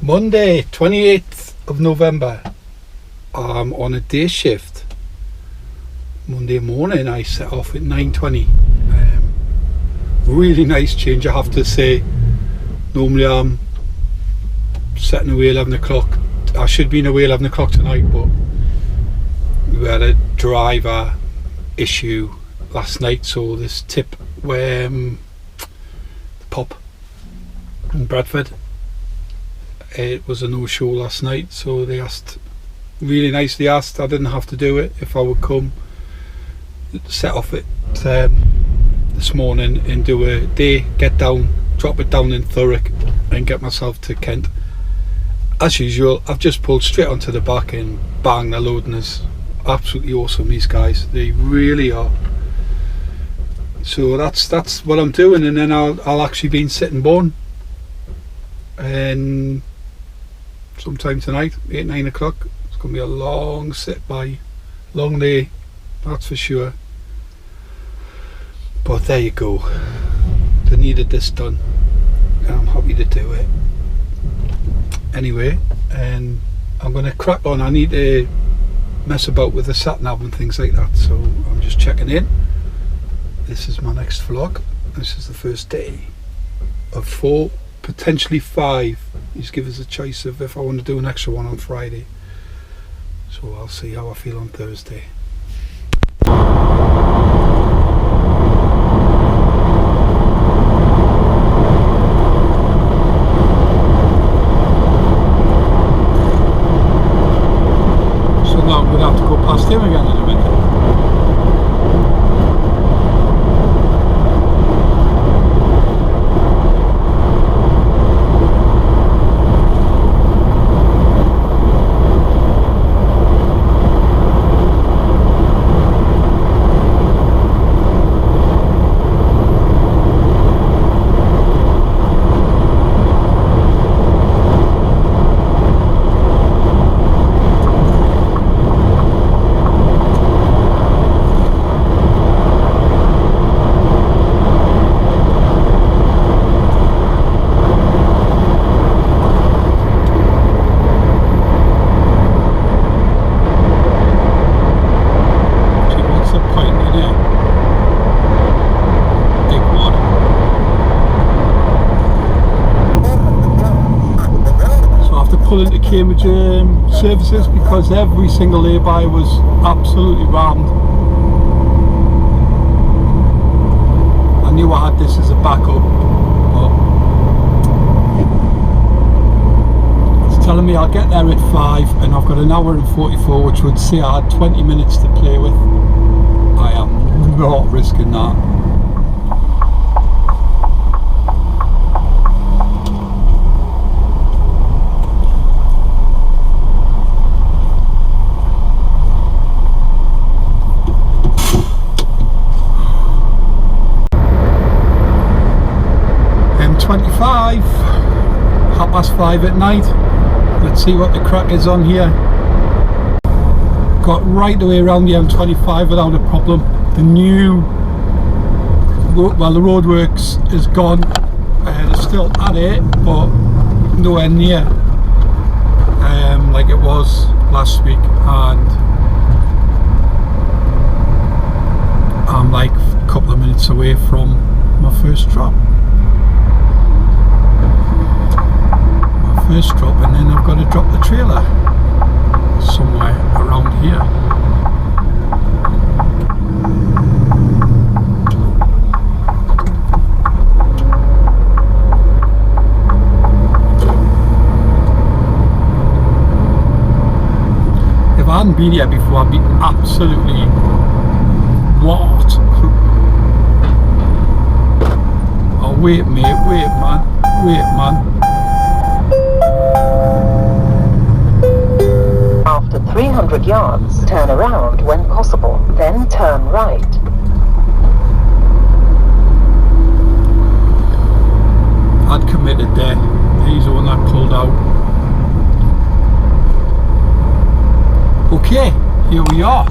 Monday 28th of November. I'm on a day shift. Monday morning I set off at 9:20. Really nice change, I have to say. Normally I'm setting away 11 o'clock. I should be away 11 o'clock tonight, but we had a driver issue last night, so this tip where the pub in Bradford, it was a no-show last night, so they asked, really nicely asked, I didn't have to do it, if I would come set off it this morning and do a day, get down, drop it down in Thurrock and get myself to Kent. As usual, I've just pulled straight onto the back and bang, the loading is absolutely awesome, these guys, they really are. So that's what I'm doing, and then I'll actually be in Sittingbourne and sometime tonight, 8-9 o'clock. It's going to be a long sit by, long day, that's for sure. But there you go, they needed this done and I'm happy to do it anyway. And I'm going to crack on. I need to mess about with the sat nav and things like that, so I'm just checking in. This is my next vlog. This is the first day of 4, potentially 5. He's given us a choice of if I want to do an extra one on Friday, so I'll see how I feel on Thursday. So now I'm going to have to go past him again in a minute. Into Cambridge services because every single lay-by was absolutely rammed. I knew I had this as a backup, but it's telling me I'll get there at 5 and I've got an hour and 44, which would say I had 20 minutes to play with. I am not risking that. M25, 5:30 at night. Let's see what the crack is on here. Got right the way around the M25 without a problem. The new, well, the roadworks is gone. They're still at it, but nowhere near like it was last week, and I'm like a couple of minutes away from my first drop. First drop, and then I've got to drop the trailer somewhere around here. If I hadn't been here before, I'd be absolutely what? Oh wait mate, wait man. After 300 yards, turn around when possible, then turn right. I'd committed there. He's the one that pulled out. Okay, here we are.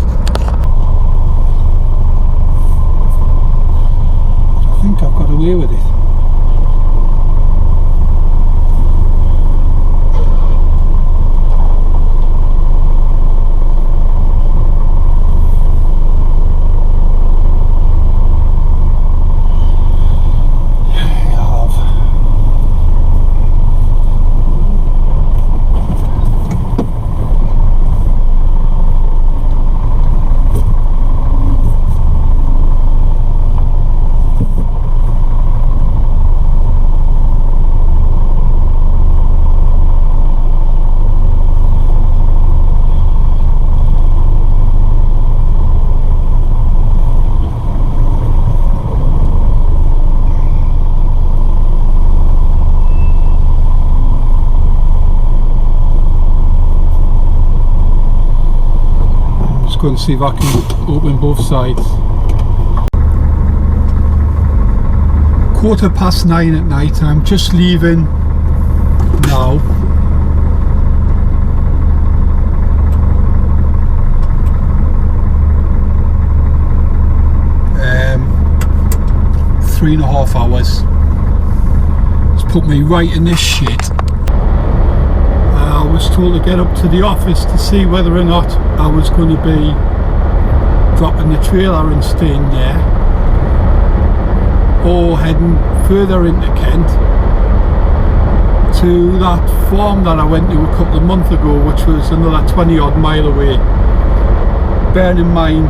I think I've got away with it. go and see if I can open both sides. 9:15 at night. I'm just leaving now. Um, 3.5 hours. It's put me right in this shit. I was told to get up to the office to see whether or not I was going to be dropping the trailer and staying there, or heading further into Kent to that farm that I went to a couple of months ago, which was another 20 odd mile away. Bearing in mind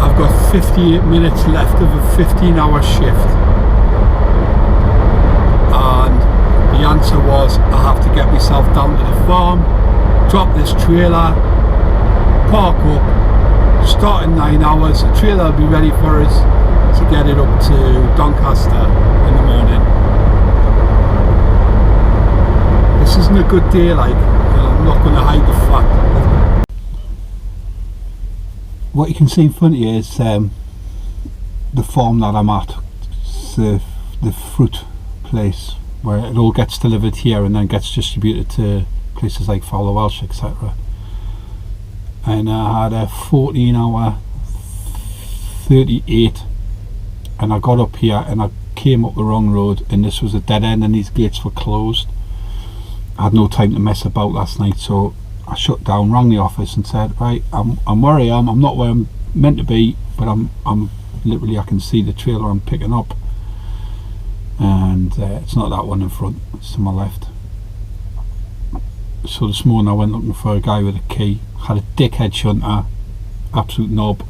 I've got 58 minutes left of a 15-hour shift, and the answer was I have to get myself down to the farm, drop this trailer, park up, start in 9 hours. The trailer will be ready for us to get it up to Doncaster in the morning. This isn't a good day, like, and I'm not going to hide the fact. What you can see in front of you is the farm that I'm at. It's the fruit place where it all gets delivered here and then gets distributed to places like Fowler Welsh, etc. And I had a 14-hour 38, and I got up here and I came up the wrong road, and this was a dead end and these gates were closed. I had no time to mess about last night, so I shut down, rang the office and said, right, I'm where I am. I'm not where I'm meant to be, but I'm literally, I can see the trailer I'm picking up, and it's not that one in front, it's to my left. So this morning I went looking for a guy with a key, had a dickhead shunter, absolute knob,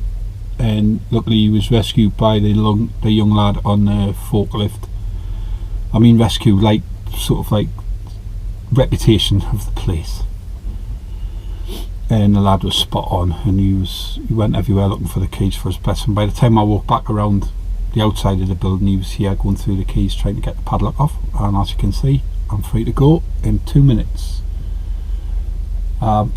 and luckily he was rescued by the young lad on the forklift. I mean rescue, like, sort of like reputation of the place. And the lad was spot on, and he went everywhere looking for the keys for his blessing. By the time I walked back around the outside of the building, he was here going through the keys trying to get the padlock off, and as you can see, I'm free to go in 2 minutes. I'm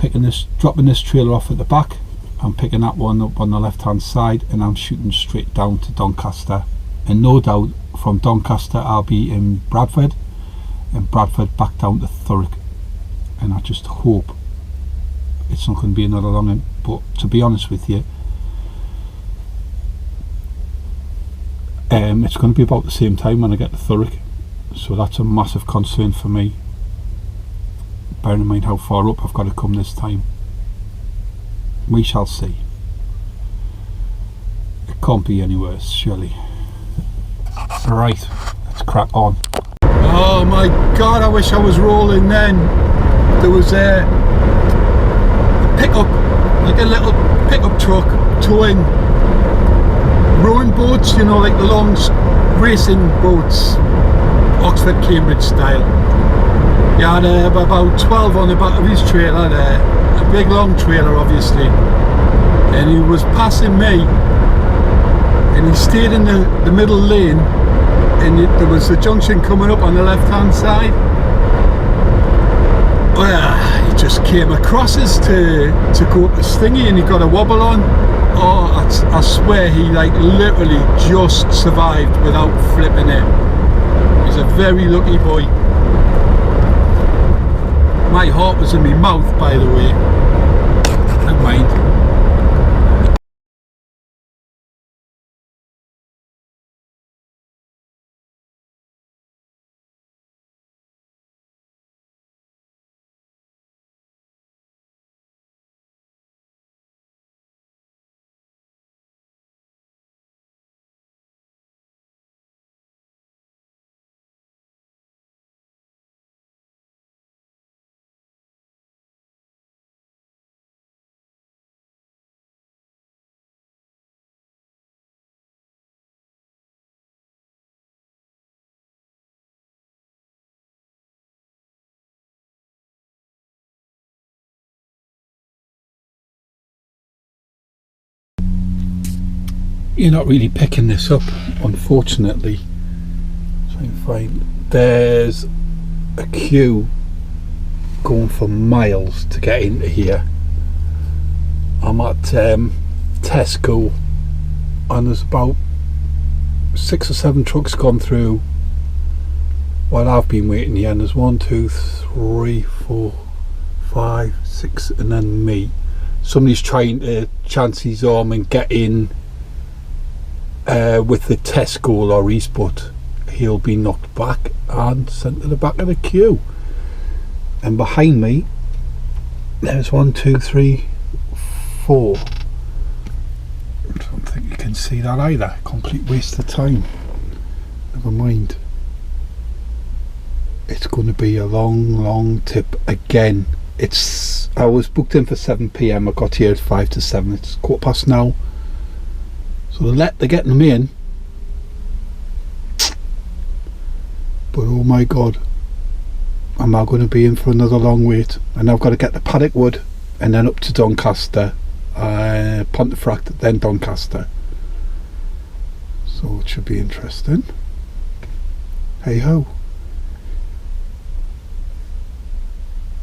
dropping this trailer off at the back, I'm picking that one up on the left hand side, and I'm shooting straight down to Doncaster, and no doubt from Doncaster I'll be in Bradford, and Bradford back down to Thurrock, and I just hope it's not going to be another long one. But to be honest with you, it's going to be about the same time when I get to Thurrock, so that's a massive concern for me, bearing in mind how far up I've got to come this time. We shall see. It can't be any worse, surely. Right, let's crack on. Oh my god, I wish I was rolling then. There was a pickup, like a little pickup truck towing rowing boats, you know, like the long racing boats, Oxford, Cambridge style. He had about 12 on the back of his trailer there, a big long trailer obviously, and he was passing me, and he stayed in the middle lane, and there was a junction coming up on the left hand side. Well, he just came across us to go up this thingy, and he got a wobble on. Oh, I swear he like literally just survived without flipping it. He's a very lucky boy. My heart was in my mouth, by the way. Never mind. You're not really picking this up, unfortunately. Try and find. There's a queue going for miles to get into here. I'm at Tesco, and there's about 6 or 7 trucks gone through while I've been waiting here, and there's 1, 2, 3, 4, 5, 6, and then me. Somebody's trying to chance his arm and get in with the Tesco lorries, but he'll be knocked back and sent to the back of the queue. And behind me there's 1, 2, 3, 4. I don't think you can see that either. Complete waste of time. Never mind. It's going to be a long tip again. I was booked in for 7 PM. I got here at 5 to 7. It's 7:15 now. So they're getting them in. But oh my god, am I going to be in for another long wait? And I've got to get to Paddock Wood and then up to Doncaster, Pontefract, then Doncaster. So it should be interesting. Hey ho.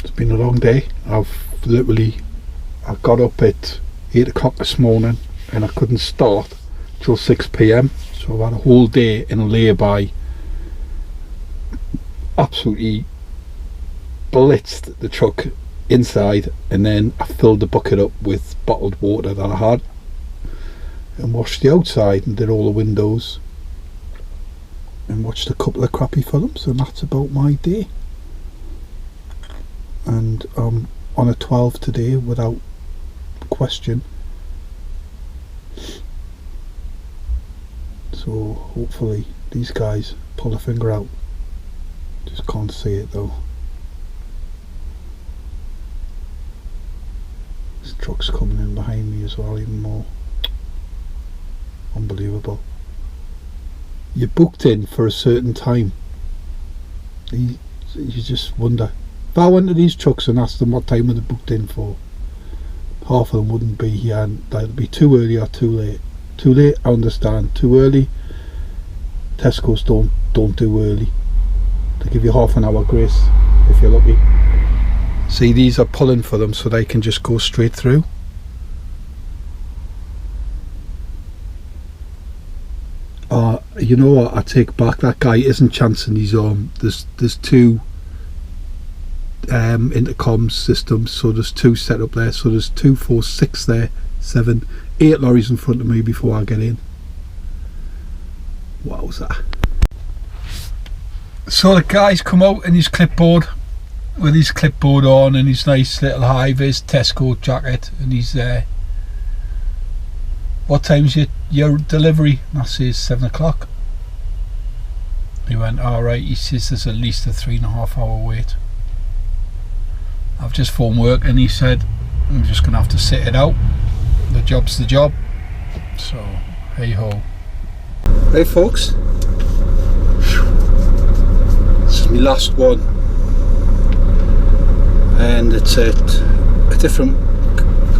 It's been a long day. I got up at 8 o'clock this morning and I couldn't start till 6 PM. So I've had a whole day in a lay-by. Absolutely blitzed the truck inside, and then I filled the bucket up with bottled water that I had and washed the outside and did all the windows and watched a couple of crappy films, and that's about my day. And I'm on a 12 today without question, so hopefully these guys pull a finger out. Just can't see it though. This truck's coming in behind me as well, even more. Unbelievable. You're booked in for a certain time. You just wonder. If I went to these trucks and asked them what time they booked in for, half of them wouldn't be here, and they'd be too early or too late. Too late, I understand. Too early, Tesco's don't do early. They give you half an hour grace if you're lucky. See, these are pulling for them so they can just go straight through. You know what, I take back, that guy isn't chancing his arm. There's 2 intercom systems, so there's 2 set up there, so there's 2, 4, 6 there, 7, 8 lorries in front of me before I get in. Wowza. So the guy's come out in his clipboard, with his clipboard on and his nice little high-vis Tesco jacket, and he's there. What time's your delivery? And I says 7 o'clock. He went, alright. He says there's at least a 3.5 hour wait. I've just phoned work and he said I'm just going to have to sit it out. The job's the job. So, hey ho. Hey folks. This is my last one. And it's a different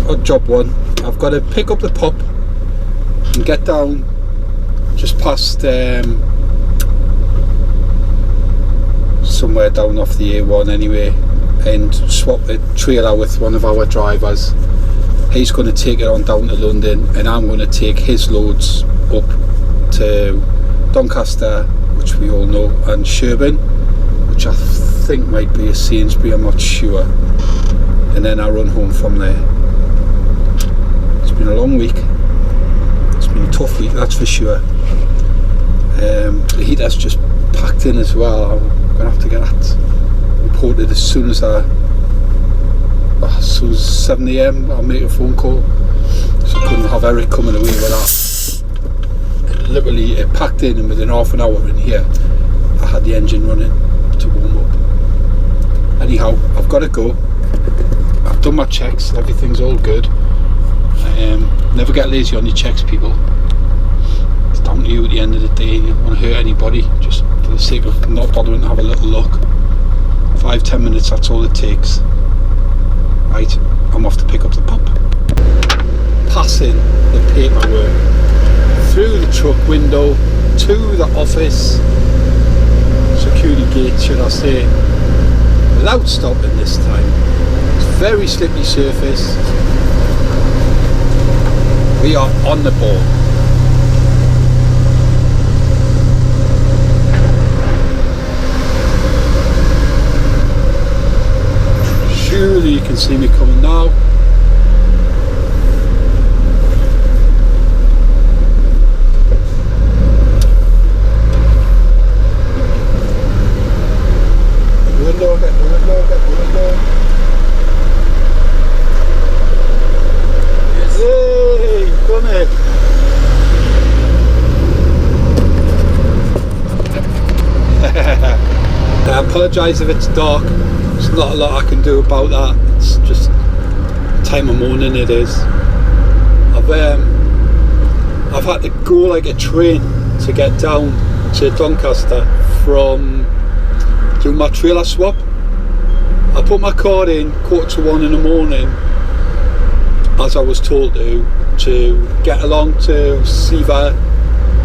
odd job one. I've got to pick up the pup and get down just past somewhere down off the A1 anyway, and swap the trailer with one of our drivers. He's going to take it on down to London, and I'm going to take his loads up to Doncaster, which we all know, and Sherburn, which I think might be a Sainsbury, I'm not sure, and then I run home from there. It's been a long week. It's been a tough week, that's for sure. The heater's just packed in as well. I'm going to have to get that reported as soon as 7 AM. I'll make a phone call. So I couldn't have Eric coming away with that. It packed in, and within half an hour in here I had the engine running to warm up. Anyhow, I've got to go. I've done my checks, everything's all good. Never get lazy on your checks, people. It's down to you at the end of the day. You don't want to hurt anybody, just for the sake of not bothering to have a little look. 5-10 minutes, that's all it takes. Right, I'm off to pick up the pup. Passing the paperwork through the truck window to the office, security gate should I say, without stopping this time. It's very slippery surface. We are on the ball. Surely you can see me coming now. Get the window. Yes. Yay, done it. I apologise if it's dark. There's not a lot I can do about that. It's just time of morning it is. I've had to go like a train to get down to Doncaster from doing my trailer swap. I put my car in 1:45 in the morning, as I was told to get along to Siva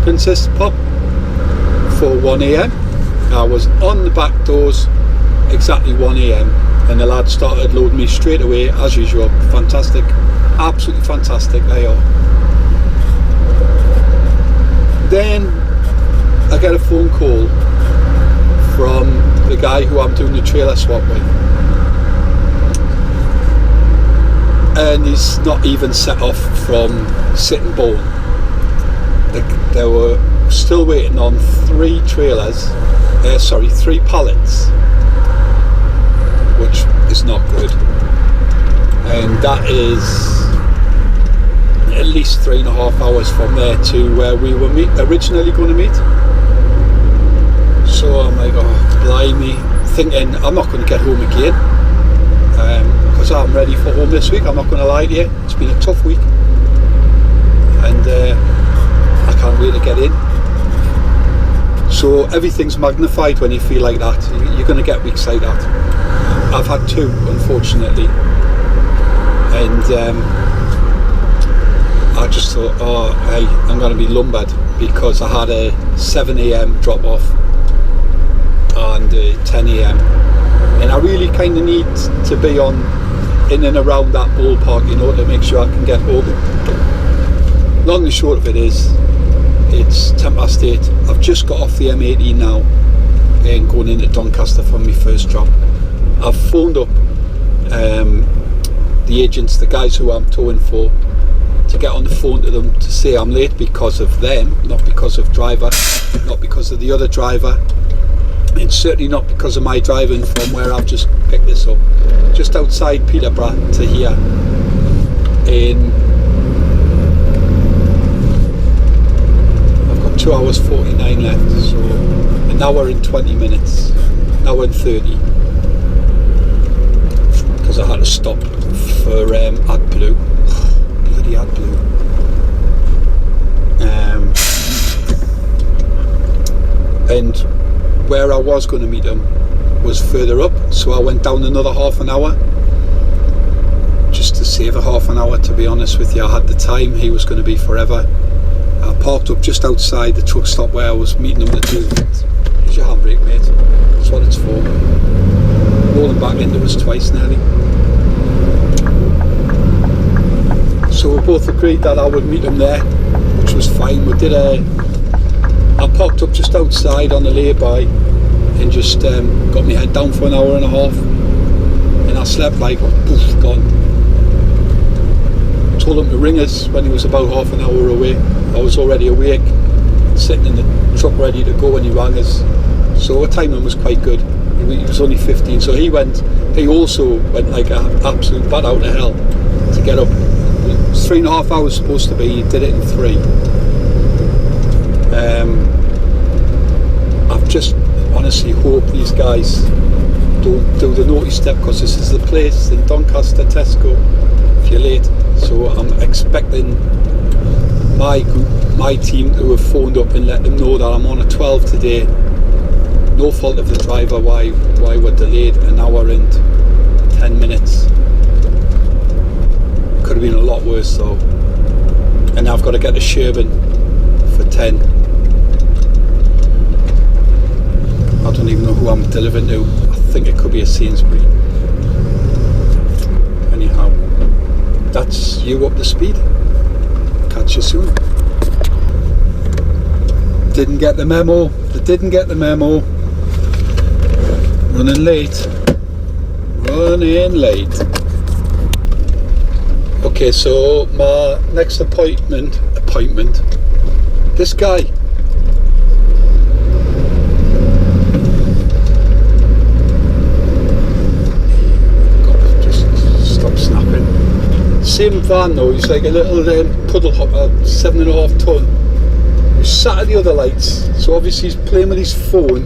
Princess Pub for 1 AM. I was on the back doors exactly 1 AM and the lad started loading me straight away as usual. Fantastic, absolutely fantastic they are. Then I get a phone call from the guy who I'm doing the trailer swap with, and he's not even set off from Sittingbourne. They were still waiting on 3 pallets, which is not good, and that is at least 3.5 hours from there to where we were originally going to meet. So I'm like, oh blimey, thinking I'm not going to get home again, because I'm ready for home this week. I'm not going to lie to you, it's been a tough week and I can't wait to get in. So everything's magnified when you feel like that. You're going to get weeks like that. I've had 2 unfortunately, and I just thought, oh hey, I'm going to be lumbered because I had a 7 AM drop off and 10 AM, and I really kind of need to be in and around that ballpark, you know, to make sure I can get home. Long and short of it is, it's 8:10. I've just got off the M80 now and going into Doncaster for my first job. I've phoned up the agents, the guys who I'm towing for, to get on the phone to them to say I'm late because of them, not because of driver, not because of the other driver, and certainly not because of my driving from where I've just picked this up, just outside Peterborough to here. I've got 2 hours 49 left, so an hour and 20 minutes, an hour and 30, because I had to stop for AdBlue. Bloody AdBlue. And where I was going to meet him was further up, so I went down another half an hour just to save a half an hour, to be honest with you. I had the time, he was going to be forever. I parked up just outside the truck stop where I was meeting him to do it. Here's your handbrake, mate, that's what it's for. Rolling back into us twice nearly. So we both agreed that I would meet him there, which was fine. I parked up just outside on the lay-by and just got my head down for an hour and a half, and I slept like poof, gone. Told him to ring us when he was about half an hour away. I was already awake, sitting in the truck ready to go when he rang us, so our timing was quite good. He was only 15, so he also went like an absolute bat out of hell to get up. It was 3.5 hours supposed to be, he did it in 3. I've just honestly hope these guys don't do the naughty step, because this is the place in Doncaster, Tesco, if you're late. So I'm expecting my group, my team, to have phoned up and let them know that I'm on a 12 today. No fault of the driver why we're delayed an hour and 10 minutes. Could have been a lot worse though. And I've got to get to Sherburn for 10. I don't even know who I'm delivering to. I think it could be a Sainsbury. Anyhow, that's you up to speed. catch you soon. Didn't get the memo. They didn't get the memo. Running late. Running late. Okay, so my next appointment. This guy. God, just stop snapping. Same van though. He's like a little puddle hopper, 7.5 ton. He sat at the other lights, so obviously he's playing with his phone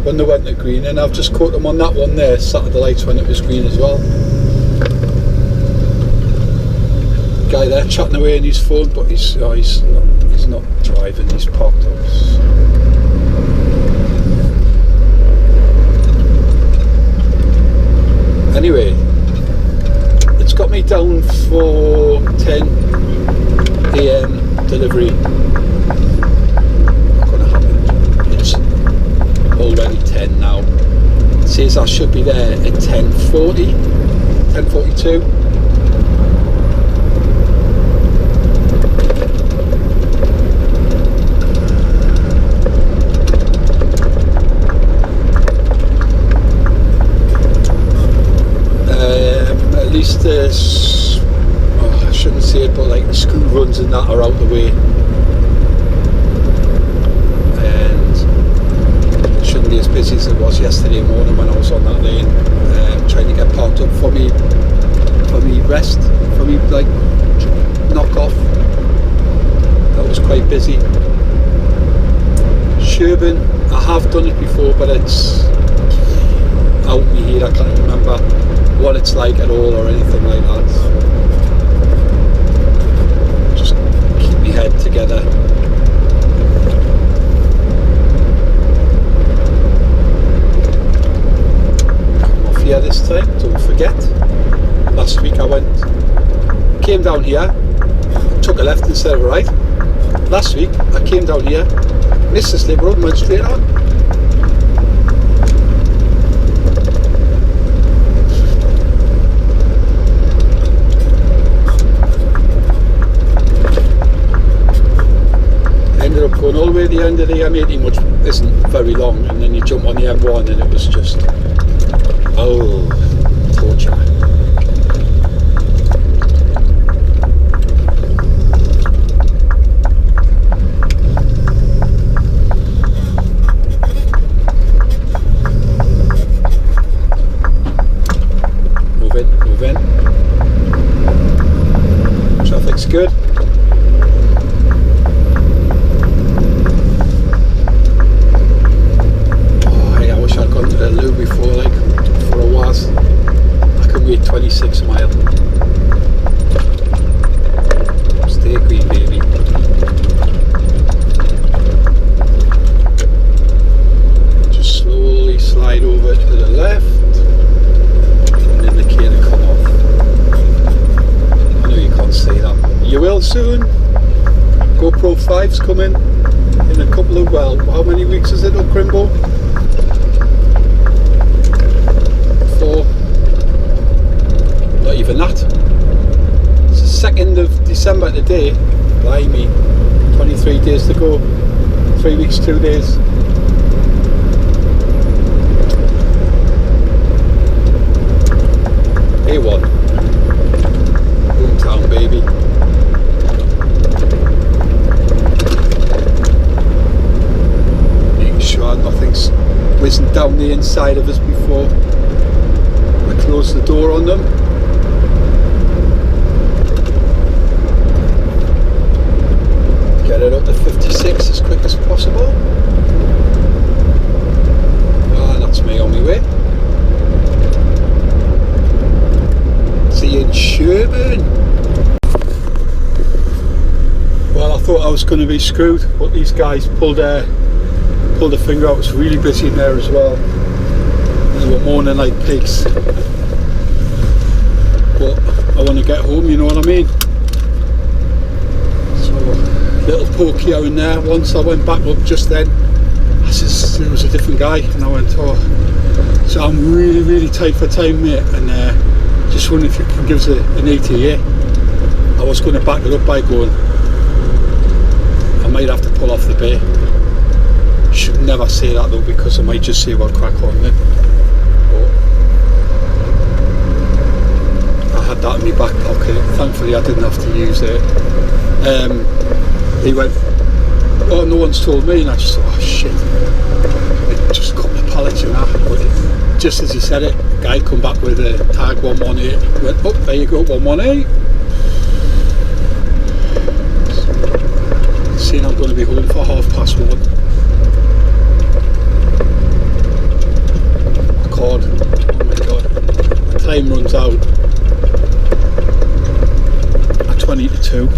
when they went to green, and I've just caught him on that one there, sat at the lights when it was green as well. Guy there chatting away on his phone, but he's not driving, he's parked up. Anyway, it's got me down for 10 AM delivery. Not gonna happen. It's already 10 now. It says I should be there at 10:40, 10:42. At least there's, I shouldn't say it, but like the school runs and that are out the way, and it shouldn't be as busy as it was yesterday morning when I was on that lane, trying to get parked up for me rest, for me like knock off. That was quite busy. Sherburn, I have done it before, but it's out me here. I can't remember what it's like at all or anything like that. Just keep my head together. Come off here this time, don't forget. Last week I came down here, took a left instead of a right. Last week I came down here, missed the slip road and went straight on. Going all the way to the end of the M80, which isn't very long, and then you jump on the M1 and it was just, oh, torture. Move in. Traffic's good. Before, like, for a was, I can wait 26 miles. Stay green, baby. Just slowly slide over to the left and indicate to come off. I know you can't say that. You will soon. GoPro 5's coming in a couple of, well, how many weeks is it up, Crimbo? 4, not even that. It's the 2nd of December today. Blimey, 23 days to go. 3 weeks, 2 days. A1. Boomtown, baby. Making sure nothing's whizzing down the inside of us before close the door on them. Get it up to 56 as quick as possible. Ah, that's me on my way. See you in Sherburn. Well, I thought I was going to be screwed, but these guys pulled a finger out. It's really busy in there as well. They were moaning like pigs. But I want to get home, you know what I mean? So, little poke here and there. Once I went back up just then, it was a different guy, and I went, oh. So I'm really tight for time, mate, and just wondering if you can give us an ETA. I was going to back it up by going, I might have to pull off the bay. Should never say that though, because I might just say well crack on then. But I had that in my back pocket. Thankfully I didn't have to use it. He went, oh, no one's told me, and I just thought, oh shit, just a couple of pallets in that. But just as he said it, the guy come back with a tag 118. He went, oh, there you go, 118. Saying I'm going to be home for 1:30. God, oh my god, the time runs out at 20 to 2.